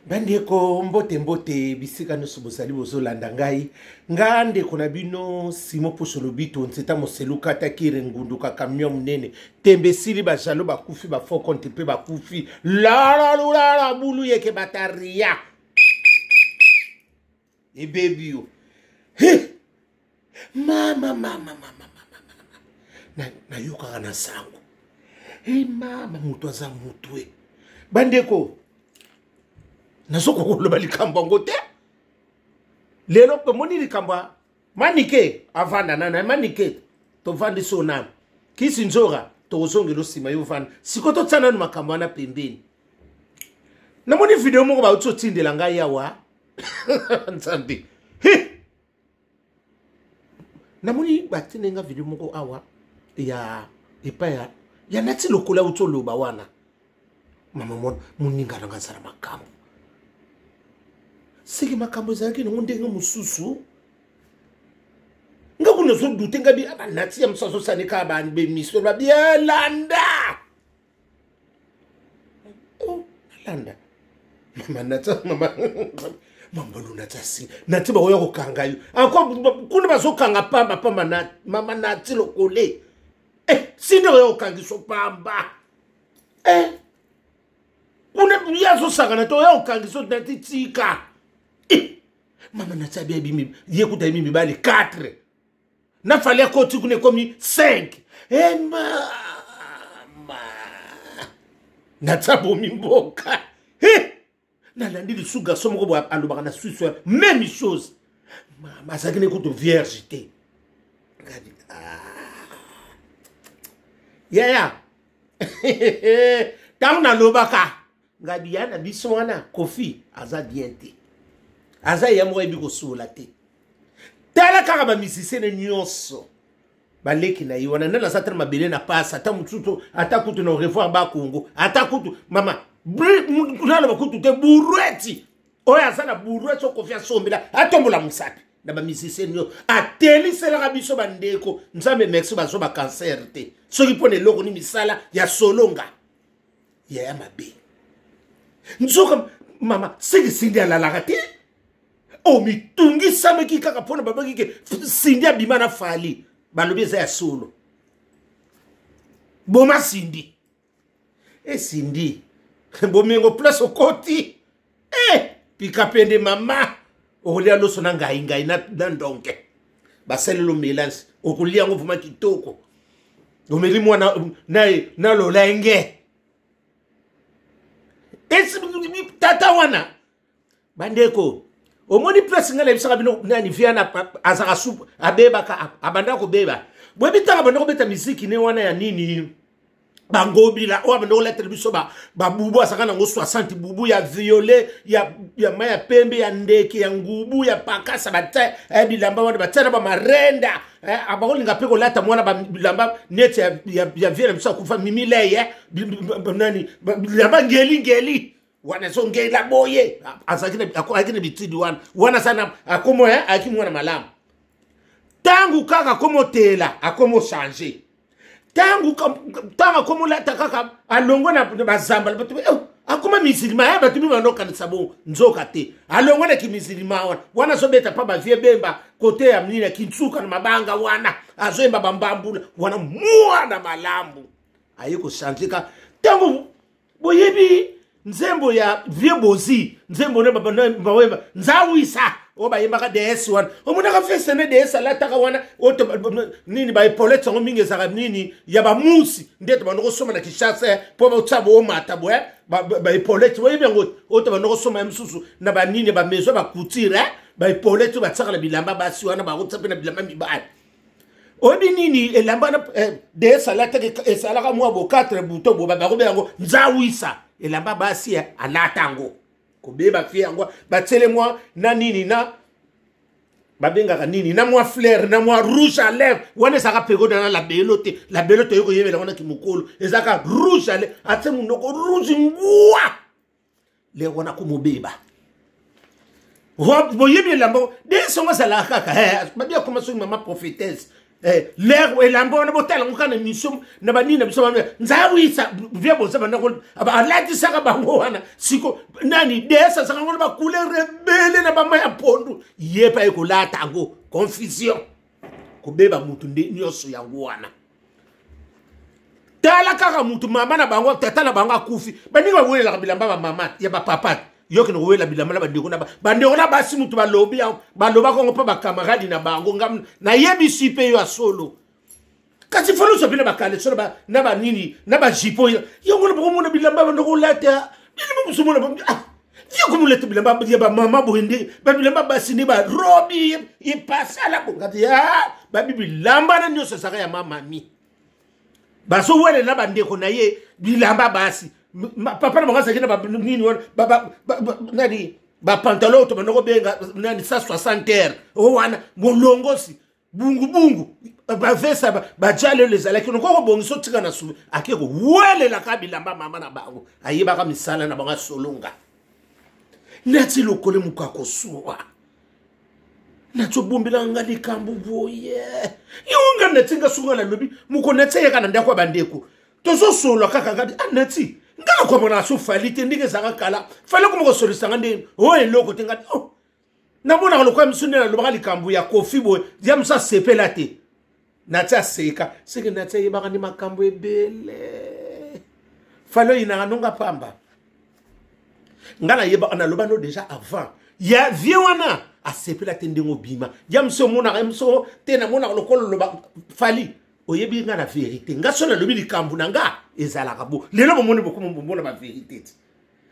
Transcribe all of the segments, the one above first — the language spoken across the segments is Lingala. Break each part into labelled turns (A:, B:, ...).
A: Bandeko mbote mbote bisika no sobosali bozolanda ngai ngande kona bino simo posolo bito nseta moseluka takire ngunduka camion munene tembesili ba jalo bakufi ba fo konte pe bakufi la bulu yeke bataria e baby yo mama na yoka na sango mama mutu aza mutu bandeko nasoko koloba likambo ngote lelo pe moni likambo manike avanda nana manike to vandi sona kisi nzora to zongelo sima yo vanda sikoto tsana no makambo na pembeni na moni video moko ba utsotindela ngai yawa nzambi na moni batinenga video moko awa ya epaya ya nati lokola utsoloba wana mama muninga nga sara makambo siki makambo zaki ndenge mususu nga kuna so dute ngabi abanati ya msaso sanika abani be miso ba bien landa landa mama nata mama luna tasi nati ba oya kokanga yo anko kuna bazo kanga pamba na mama nati lokole sinde oya kokangi so pamba kuna yazo sagana to oya kokangi so nati tika mama na tabia bimi yekuta mimi bali 4 na fallait koti kune komi 5 mama na tabo mimboka na landi suga somo ko alobaka na Suisse même chose mama sakine ko to vierge ngadi ya tamna lobaka ngadi yana biswana kofi aza diente aza yamwe biko sula te tala kaka ba misisene nyonso baleki na yiwana nana satra mabele na pasa ata mutsuto ata kutu na revoir ba Kongo ata kutu mama nalo bakutu te burweti oya sana burweti okofia sombela atombola musapi na ba misisene yo ateli sela ka biso bandeko nzambe merci baso ba cancer te soki pone loko ni misala ya solonga ya mabe nzoka mama siki sindi ala la te o mitungi sameki kaka pona babaki ke sindi abimana fali balobi za ya solo boma sindi sindi bomengo place okoti pika pende mama olia loso na ngai na ndonke baselelo melange okulia ngo vuma kitoko omeli mwana na lolenge tata wana bandeko omoni place ngala bisaka bino nani viana azaka soup abeba ka abanda ko beba bwebitaka banda ko beta muziki ne wana ya nini bangobila o abanda ko lettre biso ba bubu asaka na ngo 60 bubu ya violet ya maya pembe ya ndeke ya ngubu ya pakasa bata bilamba wana batana ba marenda abakolinga peko lata mwana ba bilamba net ya viana biso kufa mimile nani bilamba ngeli wana so ngela boye akine bitidi wana sana akomo akimwana malamu tangu kaka komo tela akomo changer tangu komo la takaka alongo na bazamba batu akoma misilima batu mi banoka sabo nzoka te alongo na kimisilima wana so beta pa ba vie bemba kote ya mnina kintsuka na mabanga wana azoemba bambambula wana mwana malambu ayiko changer tangu boyebi nzembo ya vie bozi nzembo ne baba nzawisa oba yemaka DS wana omuna ka fese ne DS la taka wana oto nini ba epolete ngo mingi zaka nini ya ba musi ndeto banoko soma na kishasa po ba tsabo o mata bo ba epolete wo yebengo oto banoko soma ya msusu na ba nini ba mezo ba kutire ba epolete ba tsaka la bilamba ba si wana ba utsape na bilamba mibali obi nini elamba na DS la taka esala ka mwa bo 4 buto bo ba ko bengo nzawisa elamba basi alatango kobeba fie yango batele mwa na nini na babenga nini na mwa fleur na mwa rouge à lèvres wana saka pego na la belote yoko yebela wana kimukolo ezaka rouge à lèvres ate munoko rouge ngwa le wana kumobeba bo yebela lambo de songa sala kaka babia koma so mama prophétesse l'air elamba wana botala ngokana mission na banini biso nzawisa via boza banako alati saka bango wana siko nani desa saka ngona ba couleur rebelle na ba maya pondu yepa ekolata ngo confusion kubeba mutu nyoso yango wana tala kaka mutu mama na bango tata na bango akufi baninga wela bilamba ba mama ya ba papa yoki no wela bilamba ba ndeko na basi mutu ba lobi ba ko ngopa ba camarade na bango ngam na yebi sipe yo solo kasi falo so bile ba kale so ba na ba nini na ba jipo yongo no bomo na bilamba ba ndoko lata bilimo musumo na ba yo ko mulete bilamba ba mama bohinde ba bilamba basi ni ba robi i pasala ko ngati ya ba bilamba na nyoso saka ya mama mi baso wele na bandeko na ye bilamba basi papa na mangasa kina ba nini ba nani ba pantalon to banoko benga nani 160 heures o wana molongosi bungu ba vesa ba jale les ala kino ko bongiso tika na su akeko wele la kabilamba mama na bango ayiba ka misala na banga solonga nati lokole mukako suwa nacho bombela ngali kambu boye yonga netinga sunga na lobi muko netse kana ndakwa bandeko tozo solo kaka ngadi anati ngala kwa mona so falite ndike sanga kala fale ko moko solisanga ndi o eloko tinga oh na mona ko kwa msune na lobaka likambu ya kofi boye dia msa sepela te natia seka seke natia yebaka ni makambu ebele fale ina nonga pamba ngala yeba na lobano déjà avant ya vie wana asepela tendengo bima yamso mona yamso tena mona lokolo loba fali oyebi nga na vérité nga sona lobi likambu nanga ezala kabo lelo bomoni bokumo mbona ba vérité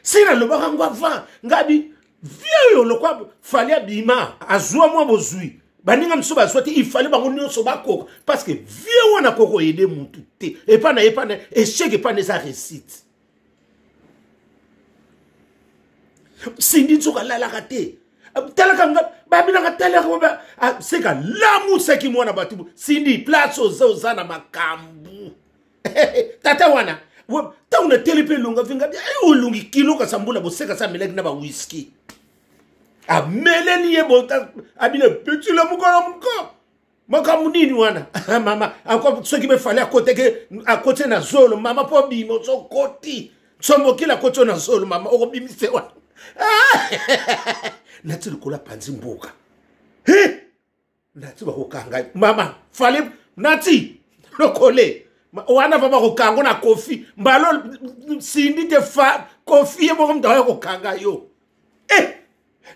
A: sina loba ngwa avant ngabi vie yo lokwa fali abima azwa mwa bozui baninga mso bazwati ifali bango nyonso bakoko parce que vie wana koko yede mutu te epana échec epana eza réussite sindi nsoka lalaka te talaka nga babina ka talaka ba seka lamu seki mwana batu sindi place ozana makambu tata wana ta una telepe lunga vinga ulungi kilo ka sambula boseka sa melek na ba whisky a meleni ye bota abina petit la muka makamu nini wana mama encore ceux qui me fallait à côté na zolo mama po bimo so koti sombo kila koto na zolo mama okobimise wana nati likola panzi mboka nati bakokanga mama fale nati lokole wana baba kokango na kofi mbalo sindi te fa kofi ye moko mdawa kokanga yo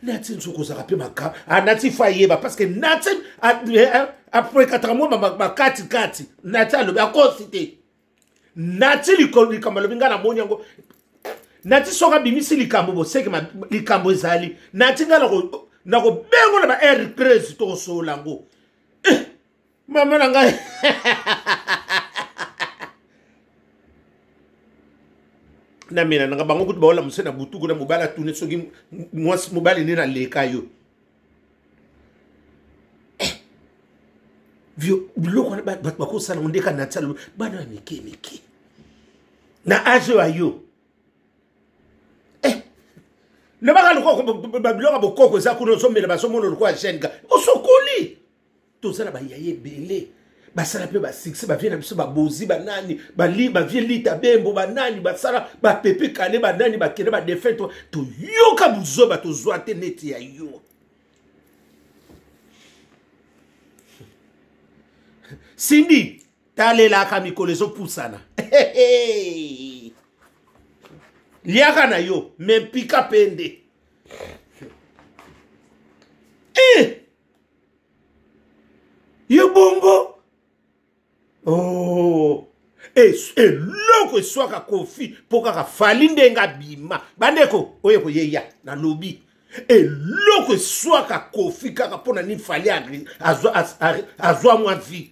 A: nati nsuko za kape maka nati fa yeba parce que nati après 4 mois ma kati nati alobi akosite nati likolo likamalo bingana monyango nati soka bimisi likambo boseke likambo ezali nati ngala ko nako bengo na ba R13 to so lango mama nanga na mina nanga bango kutu baola musena butuku na mobala tune soki mwasi mobali ni na leka yo vio biloko na bat bakosala ndeka na tsalo bana mike na ajo ayo le baka loko babiloko bokoko za kuno somela basomono loko a jenga osokoli to sala ba yaye belé basala pe ba six ba viena biso ba bozi ba nani ba li ba vie lita bembo ba nani basala ba pepe kale ba nani ba kene ba defeto to yoka buzo ba to zwa te neti ya yo Cindy tale la ka mikolo zo pusana liaka na yo mempika pende yo bongo oh loko eswaka kofi poka ka fali ndenga bima bandeko oye ko yeya na lobi loko eswaka kofi kaka pona ni fali azwa mwa vie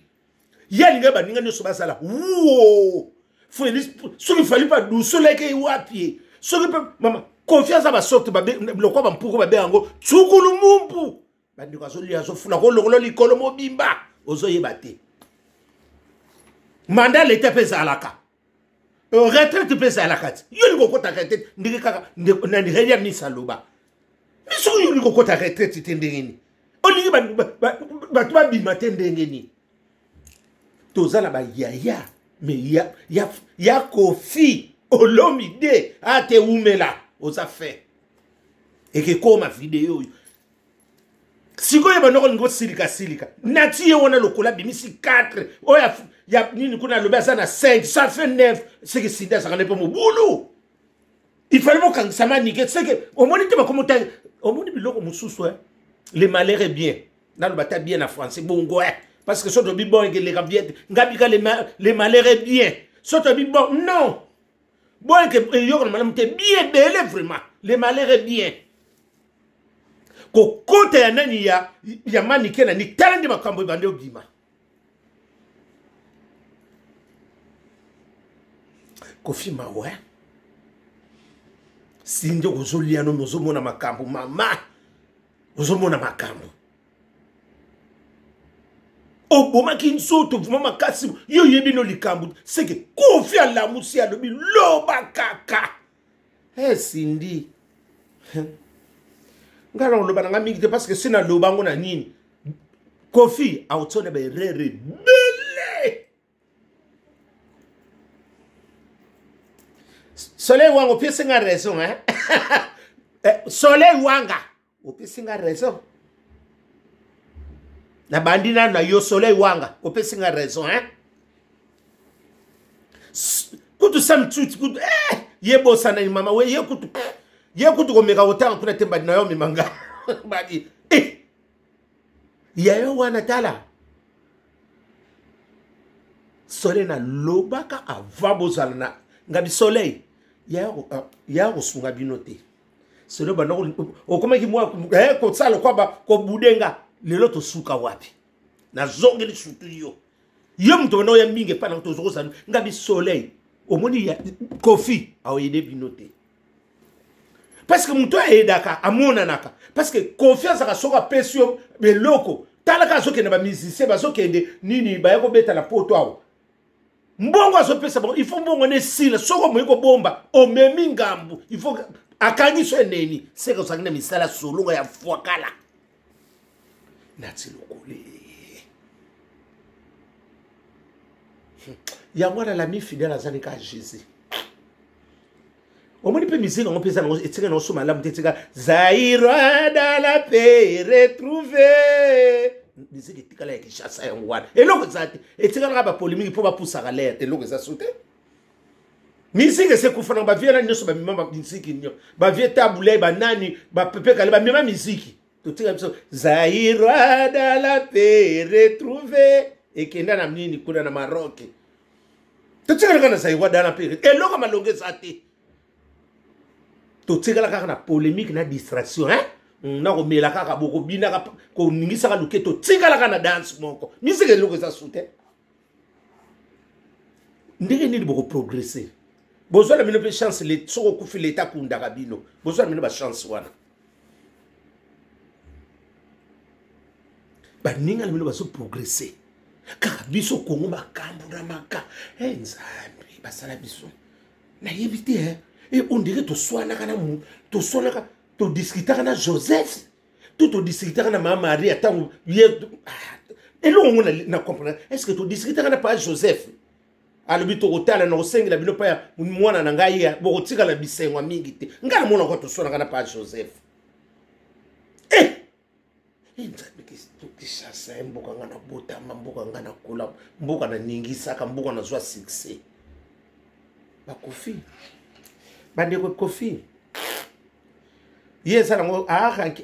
A: yelinga baninga nyoso basala wo Félix, ce qu'il fallait pas nous soleil qui wapi, ce que maman confiance à ma sorte ba le quoi ba mpoko ba bengo tsukulu mumpu ba ndika so lia so funa ko lokolo likolo mobimba ozo yebate mandat l'état pesa alaka retraite pesa alaka yo liko kota retraite ndike kaka na ni relia ni saloba miso yo liko kota retraite tendengeni oli ba bima tendengeni tozala ba yaya mais ya Kofi Olomide ate umela oza fait et que comme vidéo sikoyo banoko ngo silika nati wana lokola bimisi 4 oya ya nini kuna loba ça na 5 ça fait 9 c'est que Sinda ça connaît pas mon boulot il fallait mon quand ça m'a niqué c'est que au moins tu vas commenter au moins biloko mususu les malheurs est bien na lobata bien en français bongo parce que soto bibon et les rabiet ngabika les malheurs est bien soto bibon non bon que yo na malam te bien belé vraiment les malheurs est bien ko kote ya nani ya manike na ni talandi makambo bande obima Kofi mawe sinjo kozolia no mozomona makambo mama ozomona makambo oboma kinsoto vuma makasi yo yebino likambo c'est que Kofi alamusi alobi loba kaka Cindy ngala loba nga mingi parce que c'est na loba ngona nini Kofi autone be rere bele Soleil wanga opesi nga raison Soleil wanga opesi nga raison na bandina na yo Soleil wanga opesi nga raison kutu sam truth kutu yebo sana ni mama we yekutu komeka otanga kuna temba na yo mimanga badi yayo wana tala Soleil na lobaka avant bozala na ngabi Soleil ya kosunga binote Soleil bana okomeki mwa ko tsala ko budenga lelo to suka wapi na zongeli sutu yo mto no ya minge pana to zokosa ngabi Soleil omoni ya Kofi aoyede binote parce que mto aidaka amona naka parce que confiance ka soka pesio beloko talaka soke na ba musicien ba sokende nini ba yako beta la poto awo mbongo azopesa bon il faut mbongo ne sila soko moyiko bomba o memi ngambu il faut akangi so neni seka usangina misala solunga ya fuakala nati lokole ya mwana la mi fidèle azani ka Jésus au moins peut miser on peut ça et tirer non sous malamu tetika Zaïra dans la paix retrouver disait que tikala ya kishasa ya ngwana eloko zate etikala ba polémique pour ba poussa à l'air eloko za sauté musique c'est kufana ba viena nyoso ba mimamba musique nyo ba vie tabule ba nani ba pepe kale ba mimamba musique to tika biso Zaïra dans la paix retrouver et kenda na nini kuna na Maroc to tika kana Zaïra dans la paix eloko malonge zate to tika la kana polémique na distraction na ko mela kaka boko bina ko ningisa ka luketo tingala kana dance moko misike loko za soute ndenge ni boko progresser bozo la mino pe chance le soko ku fi leta kunda kabino bozo la mino ba chance wana ba ninga la mino ba so progresser kaka biso kongo makambo na maka nzambi basala biso na yebite on dirait to swana kana to swana ka to discuter na Joseph to discuter na mama Maria tangu et là on na comprendre est-ce que to discuter na pas Joseph alobi to kotala na osengi la bino pa ya mwana na ngai ya bokotika la bisengo mingi te ngala mona ko to sona kana pas Joseph nzambe kisasa mboka ngana bota mboka ngana kula mboka na ningisa ka mboka na zwa succès ba Kofi bande ko Kofi yes alango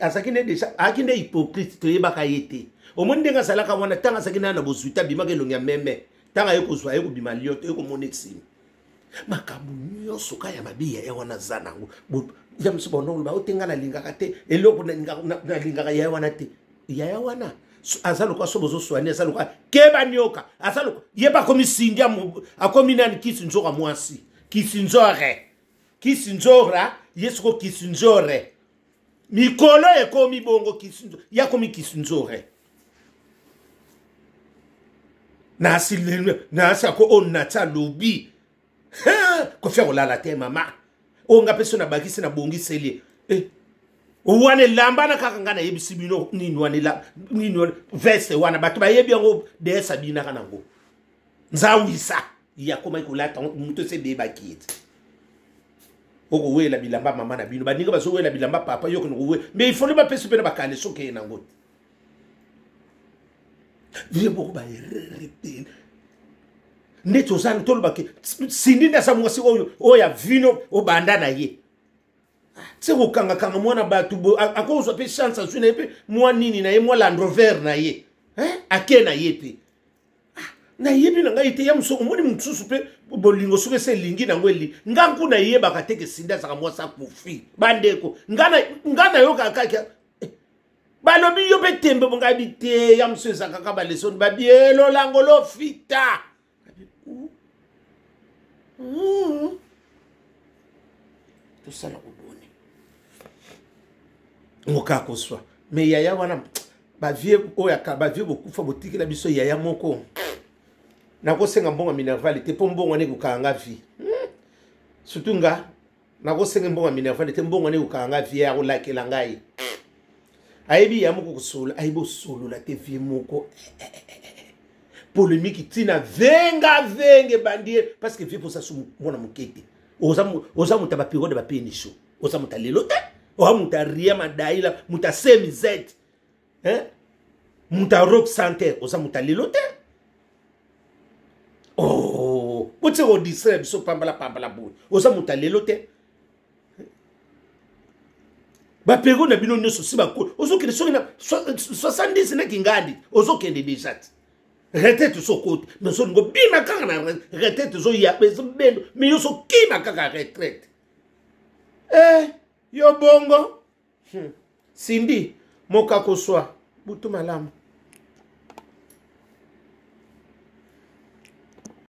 A: asakine deja akinde hypocrite to yeba kayete omonde nga salaka wana tanga sakina na bosuita bimaka elongia meme tanga yeko zwa yeko bimalio to yeko monexi makabu nyoso kaya mabiya ya wana zanango jamso bono ba otenga na lingaka te eloko na lingaka ya wana te ya wana azalo kwa sobozo swani azalo kwa keba nyoka azalo yeba komi sindia akomi nani kisinzoka mwasi kisinzora yesko kisinzore mikolo ekomi bongo kisinzo yakomi kisinzore nasi ako onata lobi ko faire la te mama onga peso na bakisi na bongi seli wane lamba na kaka ngana yebisi bino nini wane la nini veste wana batu ba yebi ngo desa bina kana ngo nzawisa ya koma ikolata muto se beba kiti oko wela bilamba mama na bino baninga bazo wela bilamba papa yoko no we mais il faut le pesi pe na bakale soke na ngoti vie boko ba rete neto zana tolo bake sindi na sa mwasi oya vino o banda na ye se ko kanga kanga mwana batu akozwa pe chance asune pe mwa nini na ye mwa Land Rover na ye ake na ye pe na yebi na ngai te ya muso omoni mutsusu pe bolingo suke se lingi na ngweli nganku na ye bakateke sinda saka mwasa kufi bandeko ngana yo kakaka balobi yo pe tembe bonga bite ya muso saka ka balesoni babielo langolo fita to sala uboni ngoka koswa me yaya wana ba vie oya ka ba vie bokufa botiki la biso yaya moko nako senga mbonga Minerval te po mbonga ne kukanga vi surtout nga nako senga mbonga Minerval te mbonga ne kukanga vi ya kolakela ngai aibi ya moko kusula aibo solo la te vi moko polémique tina venge bandie parce que vie pour ça sou mona mukete oza mutaba piro de ba penisho oza mutalelo te o mutaria madaila mutasemi z muta rock center oza mutalelo te oh, what's all this? So pambala boy. Osa mutalelo te. Ba pego na bino nyoso si ba ko. Oso kende so na 70 na kingandi. Oso kende déjà. Retete so kote. Mais so ngo bina kanga na retete so ya bezo bendo. Mais yo so kima kaka retraite. Yo bongo. Cindy, moka koswa. Butu malamu.